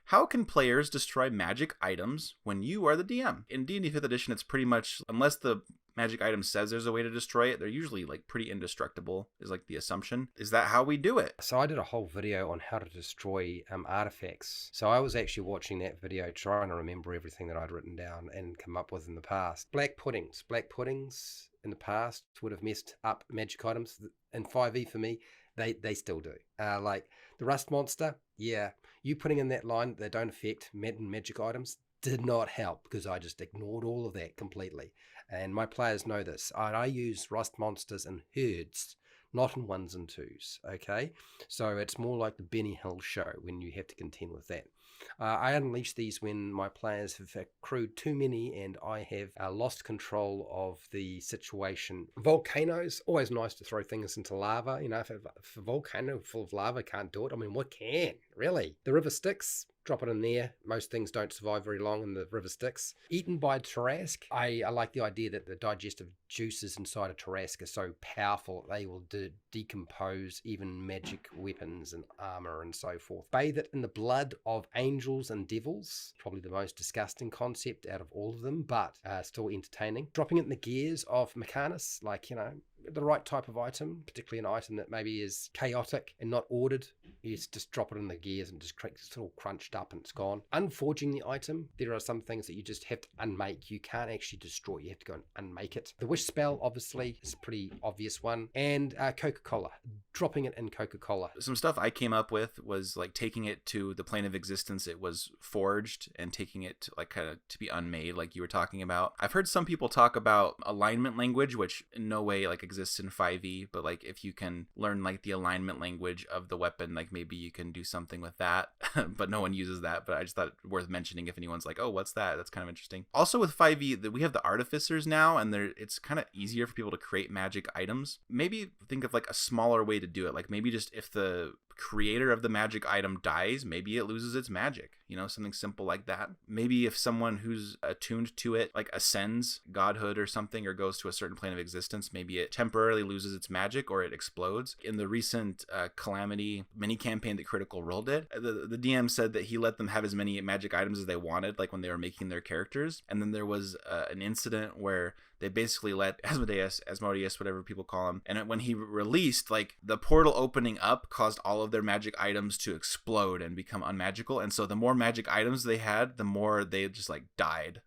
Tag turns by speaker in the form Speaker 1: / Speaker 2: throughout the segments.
Speaker 1: How can players destroy magic items when you are the DM? In D&D 5th edition, it's pretty much, unless the magic item says there's a way to destroy it, they're usually like pretty indestructible, is like the assumption. Is that how we do it?
Speaker 2: So I did a whole video on how to destroy artifacts. So I was actually watching that video trying to remember everything that I'd written down and come up with in the past. Black puddings in the past would have messed up magic items. In 5e for me, they still do. Like the rust monster, yeah, you putting in that line that don't affect magic items did not help, because I just ignored all of that completely. And my players know this. I use rust monsters in herds, not in ones and twos, okay? So it's more like the Benny Hill show when you have to contend with that. I unleash these when my players have accrued too many and I have lost control of the situation. Volcanoes, always nice to throw things into lava. You know, if a volcano full of lava can't do it, I mean, what can? Really? The river Styx, drop it in there. Most things don't survive very long in the river Styx. Eaten by Tarrasque. I like the idea that the digestive juices inside a Tarrasque are so powerful they will decompose even magic weapons and armor and so forth. Bathe it in the blood of angels and devils. Probably the most disgusting concept out of all of them, but still entertaining. Dropping it in the gears of Mechanus, like, you know, the right type of item, particularly an item that maybe is chaotic and not ordered. You just drop it in the gears and just it's all crunched up and it's gone. Unforging the item, there are some things that you just have to unmake. You can't actually destroy, you have to go and unmake it. The wish spell, obviously, is a pretty obvious one. And Coca Cola, dropping it in Coca Cola.
Speaker 1: Some stuff I came up with was like taking it to the plane of existence it was forged and taking it to, like, kind of to be unmade, like you were talking about. I've heard some people talk about alignment language, which in no way like exists in 5e, but like if you can learn like the alignment language of the weapon, like maybe you can do something with that. But no one uses that, but I just thought it worth mentioning if anyone's like, oh, what's that? That's kind of interesting. Also with 5e, we have the artificers now, and it's kind of easier for people to create magic items. Maybe think of like a smaller way to do it, like maybe just if the creator of the magic item dies, maybe it loses its magic, you know, something simple like that. Maybe if someone who's attuned to it like ascends godhood or something, or goes to a certain plane of existence, maybe it temporarily loses its magic or it explodes. In the recent Calamity mini campaign that Critical Role did, the DM said that he let them have as many magic items as they wanted, like when they were making their characters. And then there was an incident where they basically let Asmodeus, whatever people call him, and when he released, like the portal opening up caused all of their magic items to explode and become unmagical. And so the more magic items they had, the more they just like died.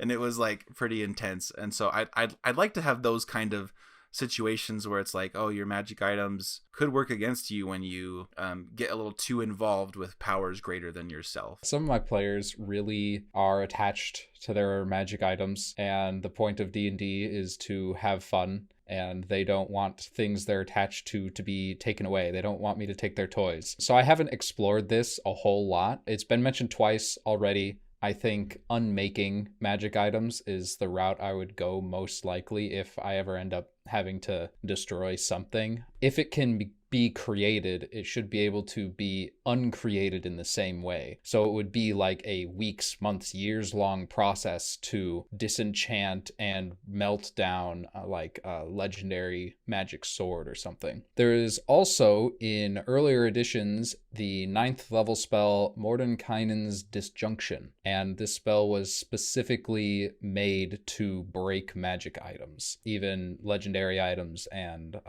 Speaker 1: And it was like pretty intense. And so I'd like to have those kind of situations where it's like, oh, your magic items could work against you when you get a little too involved with powers greater than yourself.
Speaker 3: Some of my players really are attached to their magic items, and the point of D&D is to have fun, and they don't want things they're attached to be taken away. They don't want me to take their toys. So I haven't explored this a whole lot. It's been mentioned twice already. I think unmaking magic items is the route I would go most likely if I ever end up having to destroy something. If it can be created, it should be able to be uncreated in the same way. So it would be like a weeks, months, years long process to disenchant and melt down like a legendary magic sword or something. There is also in earlier editions the 9th level spell Mordenkainen's Disjunction, and this spell was specifically made to break magic items, even legendary items and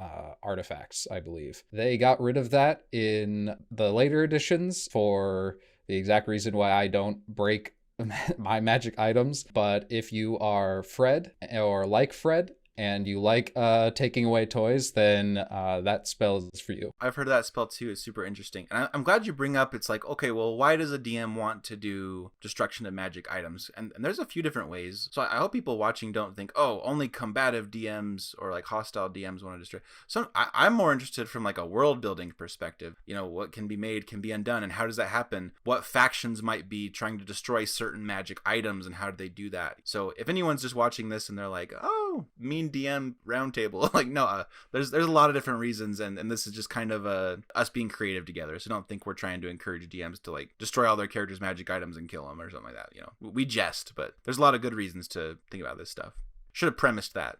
Speaker 3: artifacts, I believe. They got rid of that in the later editions for the exact reason why I don't break my magic items. But if you are Fred or like Fred and you like taking away toys, then that spell is for you.
Speaker 1: I've heard of that spell too. It's super interesting. And I'm glad you bring up, it's like, okay, well, why does a DM want to do destruction of magic items? And there's a few different ways. So I hope people watching don't think, oh, only combative DMs or like hostile DMs want to destroy. So I'm more interested from like a world building perspective. You know, what can be made can be undone. And how does that happen? What factions might be trying to destroy certain magic items and how do they do that? So if anyone's just watching this and they're like, oh, mean DM roundtable, like, no, there's a lot of different reasons, and this is just kind of us being creative together. So don't think we're trying to encourage DMs to like destroy all their characters' magic items and kill them or something like that. You know, we jest, but there's a lot of good reasons to think about this stuff. Should have premised that.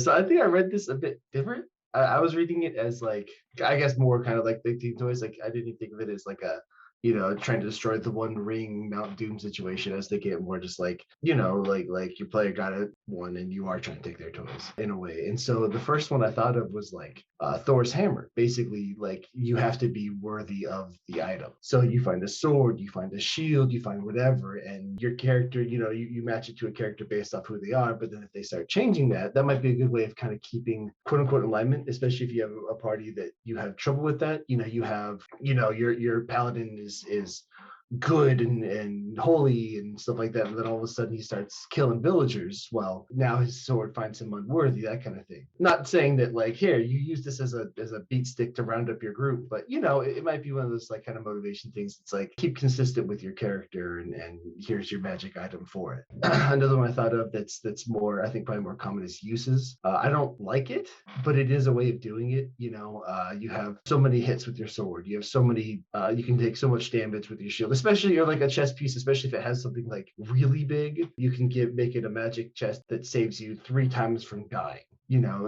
Speaker 4: So I think I read this a bit different. I was reading it as like, I guess more kind of like the team toys. Like I didn't think of it as like a trying to destroy the One Ring Mount Doom situation as they get more just like, like your player got it one and you are trying to take their toys in a way. And so the first one I thought of was like Thor's hammer. Basically, like you have to be worthy of the item. So you find a sword, you find a shield, you find whatever, and your character, you match it to a character based off who they are. But then if they start changing that might be a good way of kind of keeping quote unquote alignment, especially if you have a party that you have trouble with that. You have, your paladin is good and holy and stuff like that, and then all of a sudden he starts killing villagers. Well, now his sword finds him unworthy, that kind of thing. Not saying that like, here, you use this as a beat stick to round up your group, but it might be one of those like kind of motivation things. It's like keep consistent with your character, and here's your magic item for it. Another one I thought of that's more, I think probably more common is uses. I don't like it, but it is a way of doing it. You have so many hits with your sword, you have so many, you can take so much damage with your shield, especially you're like a chest piece, especially if it has something like really big. You can make it a magic chest that saves you 3 times from dying.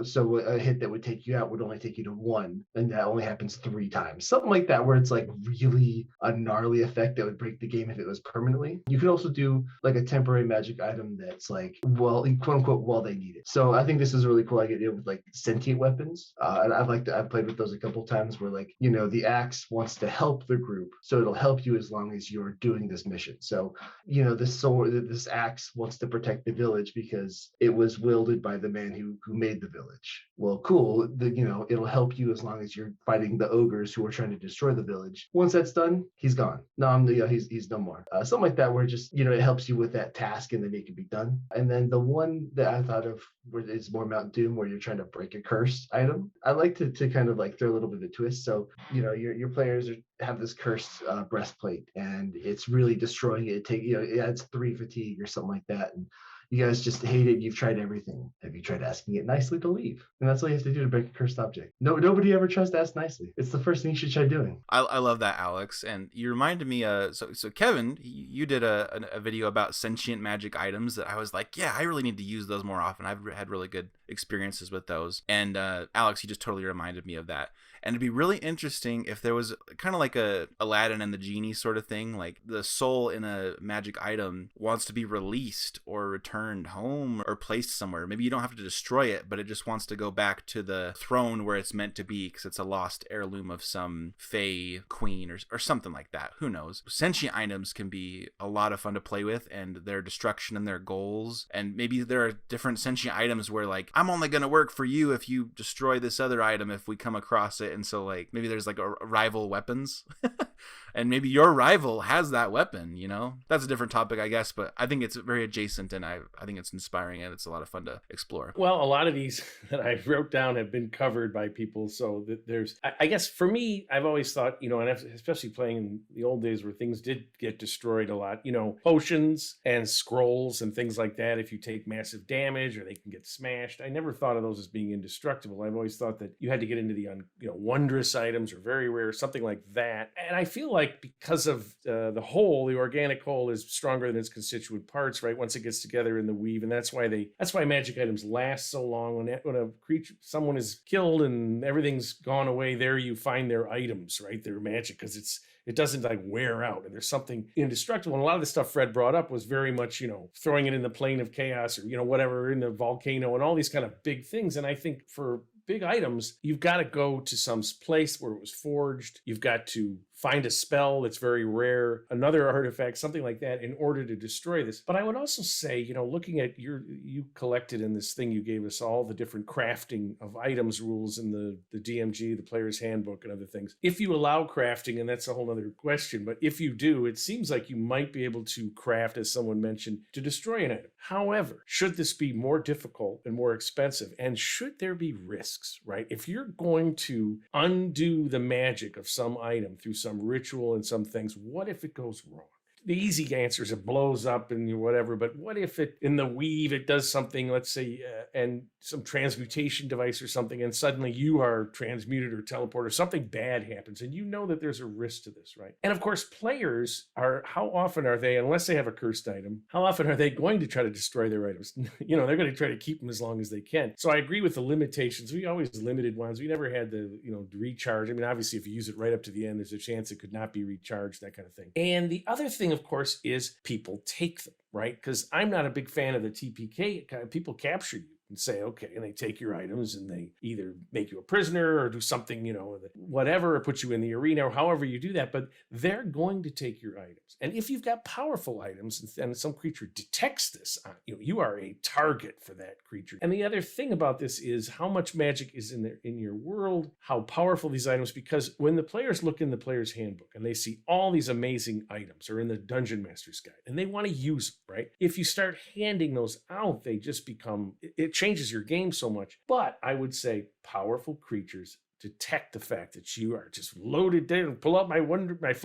Speaker 4: So a hit that would take you out would only take you to 1, and that only happens 3 times, something like that, where it's like really a gnarly effect that would break the game if it was permanently. You could also do like a temporary magic item that's like, well, quote unquote, while they need it. So I think this is really cool. I get it with like sentient weapons, and I've played with those a couple times where like, the axe wants to help the group, so it'll help you as long as you're doing this mission. So this axe wants to protect the village because it was wielded by the man who made the village. Well, cool. It'll help you as long as you're fighting the ogres who are trying to destroy the village. Once that's done, he's gone. No, he's no more. Something like that, where just it helps you with that task and then it can be done. And then the one that I thought of where it's more Mount Doom, where you're trying to break a cursed item. I like to kind of like throw a little bit of a twist. So your players have this cursed breastplate, and it's really destroying it. It adds 3 fatigue or something like that, and you guys just hate it. You've tried everything. Have you tried asking it nicely to leave? And that's all you have to do to break a cursed object. Nobody ever tries to ask nicely. It's the first thing you should try doing.
Speaker 1: I love that, Alex. And you reminded me, so Kevin, you did a video about sentient magic items that I was like, yeah, I really need to use those more often. I've had really good experiences with those. And Alex, you just totally reminded me of that. And it'd be really interesting if there was kind of like a Aladdin and the genie sort of thing, like the soul in a magic item wants to be released or returned home or placed somewhere. Maybe you don't have to destroy it, but it just wants to go back to the throne where it's meant to be because it's a lost heirloom of some fae queen or something like that. Who knows? Sentient items can be a lot of fun to play with, and their destruction and their goals. And maybe there are different sentient items where like, I'm only going to work for you if you destroy this other item if we come across it. And so like maybe there's like a rival weapons and maybe your rival has that weapon. That's a different topic, I guess, but I think it's very adjacent, and I think it's inspiring, and it's a lot of fun to explore.
Speaker 5: Well, a lot of these that I wrote down have been covered by people, so that there's, I guess for me, I've always thought, and especially playing in the old days where things did get destroyed a lot, potions and scrolls and things like that, if you take massive damage or they can get smashed, I never thought of those as being indestructible. I've always thought that you had to get into the wondrous items or very rare, something like that. And I feel like because of the whole, the organic whole is stronger than its constituent parts, right? Once it gets together in the weave, and that's why magic items last so long. When a creature, someone is killed and everything's gone away, there you find their items, right? Their magic, because it doesn't like wear out, and there's something indestructible. And a lot of the stuff Fred brought up was very much, throwing it in the plane of chaos, or whatever, in the volcano, and all these kind of big things. And I think for big items, you've got to go to some place where it was forged. You've got to find a spell that's very rare, another artifact, something like that, in order to destroy this. But I would also say, looking at you collected in this thing, you gave us all the different crafting of items rules in the DMG, the player's handbook, and other things. If you allow crafting, and that's a whole other question, but if you do, it seems like you might be able to craft, as someone mentioned, to destroy an item. However, should this be more difficult and more expensive, and should there be risks, right? If you're going to undo the magic of some item through some ritual and some things, what if it goes wrong? the easy answer is it blows up and whatever, but what if it in the weave it does something, let's say, and some transmutation device or something, and suddenly you are transmuted or teleported, or something bad happens, and you know that there's a risk to this, right? And of course, players are, how often are they, unless they have a cursed item, how often are they going to try to destroy their items? You know, they're going to try to keep them as long as they can. So I agree with the limitations. We always limited ones. We never had the, you know, recharge. I mean, obviously, if you use it right up to the end, there's a chance it could not be recharged, that kind of thing. And the other thing, of course, is people take them, right? Because I'm not a big fan of the TPK. People capture you and say, okay, and they take your items and they either make you a prisoner or do something, you know, whatever, or put you in the arena or however you do that, but they're going to take your items. And if you've got powerful items and some creature detects this, you know, you are a target for that creature. And the other thing about this is how much magic is in there in your world, how powerful these items, because when the players look in the player's handbook and they see all these amazing items or in the Dungeon Master's Guide and they want to use them, right? If you start handing those out, they just become, it changes your game so much. But I would say powerful creatures detect the fact that you are just loaded down, pull out my wondrous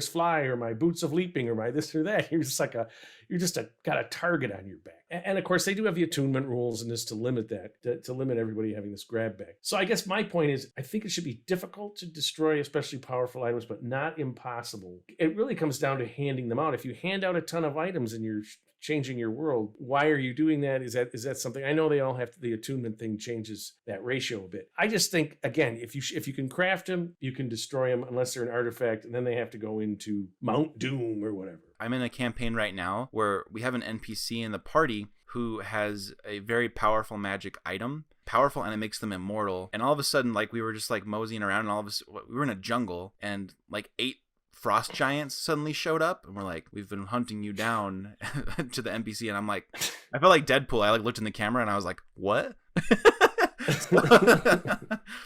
Speaker 5: fly, or my boots of leaping, or my this or that. You're just got a target on your back. And of course, they do have the attunement rules and this to limit that, to limit everybody having this grab bag. So I guess my point is, I think it should be difficult to destroy, especially powerful items, but not impossible. It really comes down to handing them out. If you hand out a ton of items and you're changing your world, why are you doing that? Is that something? I know they all have to, the attunement thing changes that ratio a bit. I just think, again, if you can craft them, you can destroy them unless they're an artifact, and then they have to go into Mount Doom or whatever.
Speaker 1: I'm in a campaign right now where we have an NPC in the party who has a very powerful magic item. Powerful, and it makes them immortal. And all of a sudden, like, we were just like moseying around, and all of us, we were in a jungle, and like 8 frost giants suddenly showed up, and we're like, we've been hunting you down to the NPC. And I'm like, I felt like Deadpool. I like looked in the camera and I was like, what?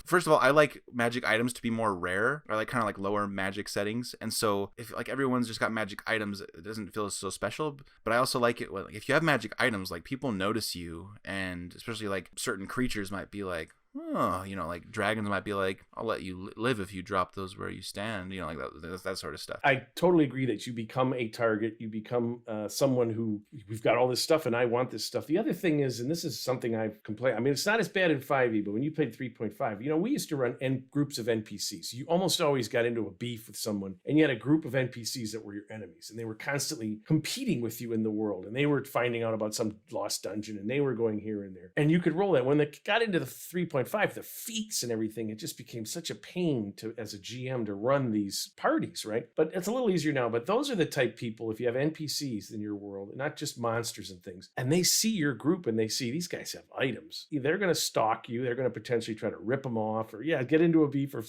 Speaker 1: First of all, I like magic items to be more rare, or like kind of like lower magic settings. And so if like everyone's just got magic items, it doesn't feel so special. But I also like it when, like, if you have magic items, like, people notice you, and especially like certain creatures might be like, oh, you know, like dragons might be like, I'll let you live if you drop those where you stand, you know, like that sort of stuff.
Speaker 5: I totally agree that you become a target. You become someone who, we've got all this stuff and I want this stuff. The other thing is, and this is something I've complained, I mean, it's not as bad in 5e, but when you played 3.5, you know, we used to run groups of NPCs. You almost always got into a beef with someone, and you had a group of NPCs that were your enemies, and they were constantly competing with you in the world, and they were finding out about some lost dungeon, and they were going here and there. And you could roll that. When they got into the 3.5, the feats and everything, it just became such a pain to, as a GM, to run these parties, right? But it's a little easier now. But those are the type people, if you have NPCs in your world, not just monsters and things, and they see your group and they see these guys have items, they're going to stalk you. They're going to potentially try to rip them off, or get into a beef, or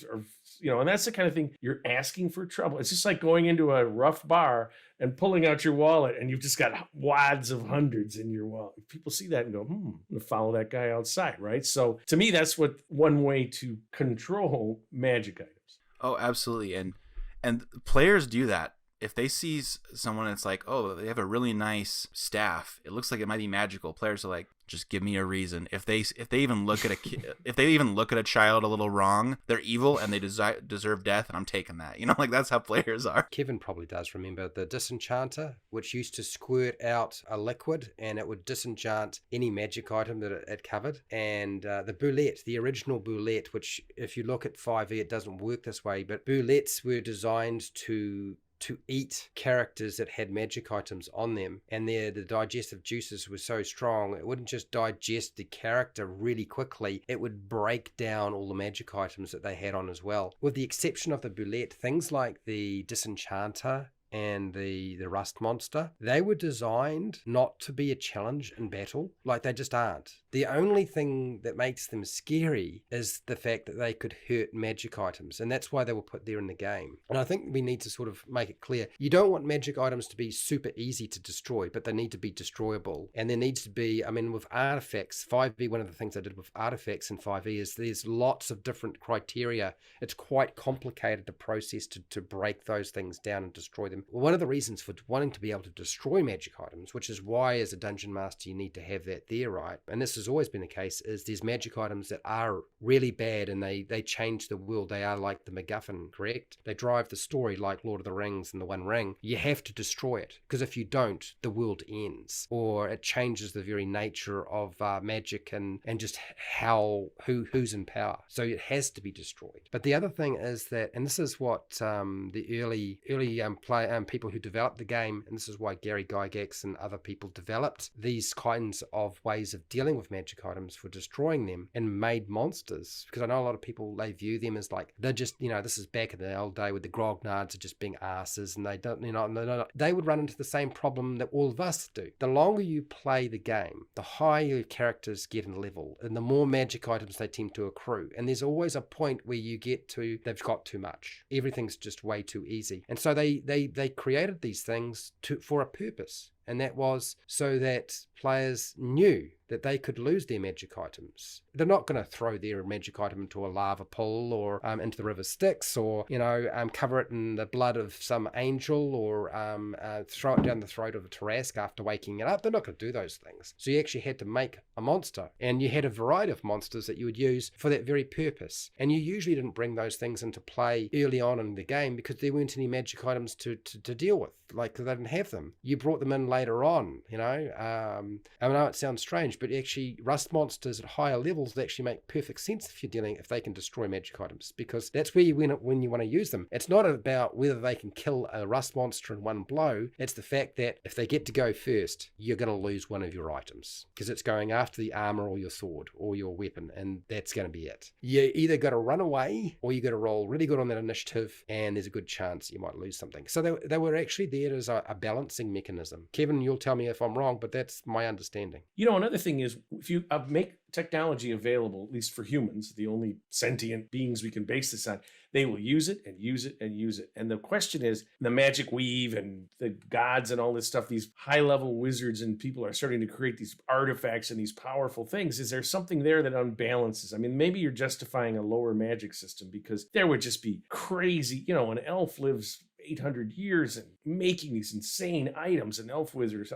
Speaker 5: you know, and that's the kind of thing, you're asking for trouble. It's just like going into a rough bar and pulling out your wallet, and you've just got wads of hundreds in your wallet. People see that and go, I'm going to follow that guy outside, right? So to me, that's one way to control magic items.
Speaker 1: Oh, absolutely. And players do that. If they see someone, it's like, oh, they have a really nice staff, it looks like it might be magical. Players are like, just give me a reason. If they even look at a child a little wrong, they're evil and they deserve death, and I'm taking that. You know, like, that's how players are.
Speaker 2: Kevin probably does remember the disenchanter, which used to squirt out a liquid and it would disenchant any magic item that it covered. And the boulette, the original boulette, which if you look at 5e, it doesn't work this way, but boulettes were designed to eat characters that had magic items on them, and the digestive juices were so strong, it wouldn't just digest the character really quickly, it would break down all the magic items that they had on as well. With the exception of the boulette, things like the disenchanter and the rust monster, they were designed not to be a challenge in battle. Like, they just aren't. The only thing that makes them scary is the fact that they could hurt magic items, and that's why they were put there in the game. And I think we need to sort of make it clear, you don't want magic items to be super easy to destroy, but they need to be destroyable. And there needs to be, I mean, with artifacts, 5e, one of the things I did with artifacts in 5e is there's lots of different criteria. It's quite complicated to process to break those things down and destroy them item. One of the reasons for wanting to be able to destroy magic items, which is why as a dungeon master you need to have that there, right? And this has always been the case, is there's magic items that are really bad and they change the world. They are like the MacGuffin, correct? They drive the story like Lord of the Rings and the One Ring. You have to destroy it, because if you don't, the world ends, or it changes the very nature of magic and just who's in power. So it has to be destroyed. But the other thing is that, and this is what the early people who developed the game, and this is why Gary Gygax and other people developed these kinds of ways of dealing with magic items for destroying them and made monsters. Because I know a lot of people, they view them as like, they're just, this is back in the old day with the grognards are just being asses, and they don't, they would run into the same problem that all of us do. The longer you play the game, the higher your characters get in level, and the more magic items they tend to accrue. And there's always a point where you get to, they've got too much. Everything's just way too easy. And so they created these things for a purpose. And that was so that players knew that they could lose their magic items. They're not going to throw their magic item into a lava pool or into the river Styx, or cover it in the blood of some angel, or throw it down the throat of a Tarrasque after waking it up. They're not going to do those things. So you actually had to make a monster, and you had a variety of monsters that you would use for that very purpose. And you usually didn't bring those things into play early on in the game because there weren't any magic items to deal with. Like, they didn't have them. You brought them in later on, I know it sounds strange, but actually rust monsters at higher levels actually make perfect sense if they can destroy magic items, because that's where you win it when you want to use them. It's not about whether they can kill a rust monster in one blow. It's the fact that if they get to go first, you're going to lose one of your items, because it's going after the armor or your sword or your weapon, and that's going to be it. You either got to run away, or you got to roll really good on that initiative, and there's a good chance you might lose something. So they were actually there as a balancing mechanism. Kevin, you'll tell me if I'm wrong, but that's my understanding.
Speaker 5: Another thing is, if you make technology available, at least for humans, the only sentient beings we can base this on, they will use it and use it and use it. And the question is, the magic weave and the gods and all this stuff, these high-level wizards and people are starting to create these artifacts and these powerful things. Is there something there that unbalances? I mean, maybe you're justifying a lower magic system because there would just be crazy, an elf lives 800 years and making these insane items, and elf wizards,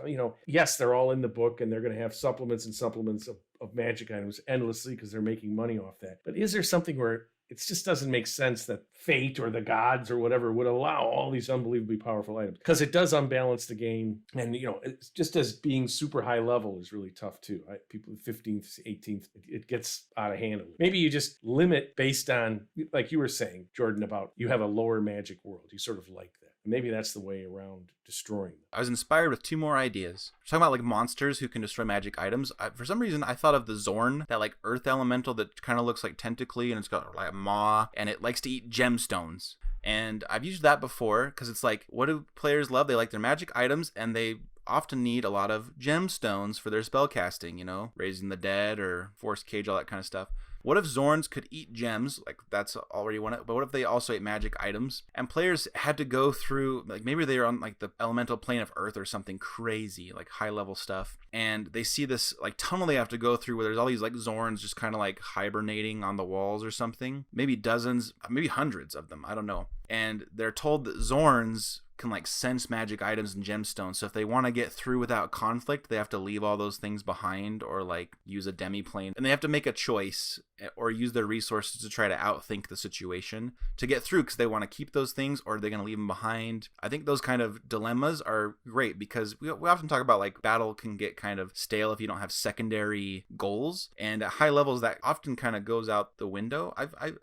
Speaker 5: yes, they're all in the book and they're going to have supplements and supplements of magic items endlessly because they're making money off that. But is there something where it just doesn't make sense that fate or the gods or whatever would allow all these unbelievably powerful items? Because it does unbalance the game. And, it's just as being super high level is really tough too. Right? People 15th, 18th, it gets out of hand. Maybe you just limit based on, like you were saying, Jordan, about you have a lower magic world. You sort of like that. Maybe that's the way around destroying them.
Speaker 1: I was inspired with two more ideas. We're talking about like monsters who can destroy magic items. For some reason, I thought of the Zorn, that like earth elemental that kind of looks like tentacly, and it's got like a maw, and it likes to eat gemstones. And I've used that before because it's like, what do players love? They like their magic items, and they often need a lot of gemstones for their spell casting, raising the dead or force cage, all that kind of stuff. What if Zorns could eat gems? Like, that's already one. But what if they also ate magic items? And players had to go through, like, maybe they're on like the elemental plane of Earth or something crazy, like high level stuff. And they see this like tunnel they have to go through where there's all these like Zorns just kind of like hibernating on the walls or something. Maybe dozens, maybe hundreds of them. I don't know. And they're told that Zorns can like sense magic items and gemstones. So if they want to get through without conflict, they have to leave all those things behind or like use a demi-plane. And they have to make a choice or use their resources to try to outthink the situation to get through, because they want to keep those things or are they going to leave them behind. I think those kind of dilemmas are great because we often talk about like battle can get kind of stale if you don't have secondary goals. And at high levels, that often kind of goes out the window.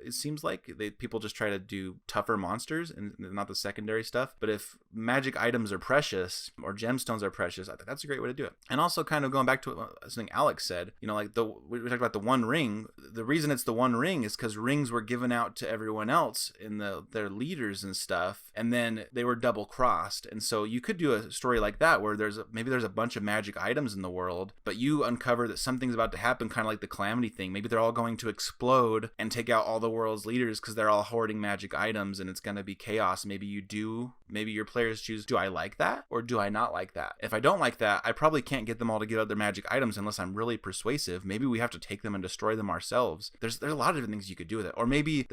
Speaker 1: It seems like people just try to do tougher monsters and not the secondary stuff. But if magic items are precious or gemstones are precious, I think that's a great way to do it. And also kind of going back to something Alex said, like we talked about the One Ring. The reason it's the One Ring is because rings were given out to everyone else in their leaders and stuff, and then they were double crossed. And so you could do a story like that where there's a bunch of magic items in the world, but you uncover that something's about to happen, kind of like the Calamity thing. Maybe they're all going to explode and take out all the world's leaders because they're all hoarding magic items, and it's going to be chaos. Maybe maybe your players choose, do I like that or do I not like that? If I don't like that, I probably can't get them all to give out their magic items unless I'm really persuasive. Maybe we have to take them and destroy them ourselves. There's a lot of different things you could do with it. Or maybe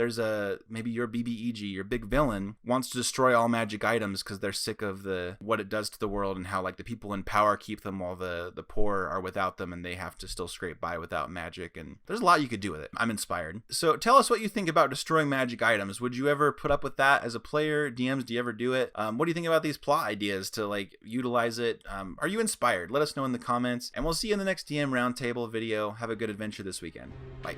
Speaker 1: maybe your BBEG, your big villain, wants to destroy all magic items because they're sick of what it does to the world and how like the people in power keep them while the poor are without them and they have to still scrape by without magic. And there's a lot you could do with it. I'm inspired. So tell us what you think about destroying magic items. Would you ever put up with that as a player? DMs, do you ever do it? What do you think about these plot ideas to like utilize it? Are you inspired? Let us know in the comments, and we'll see you in the next DM roundtable video. Have a good adventure this weekend. Bye.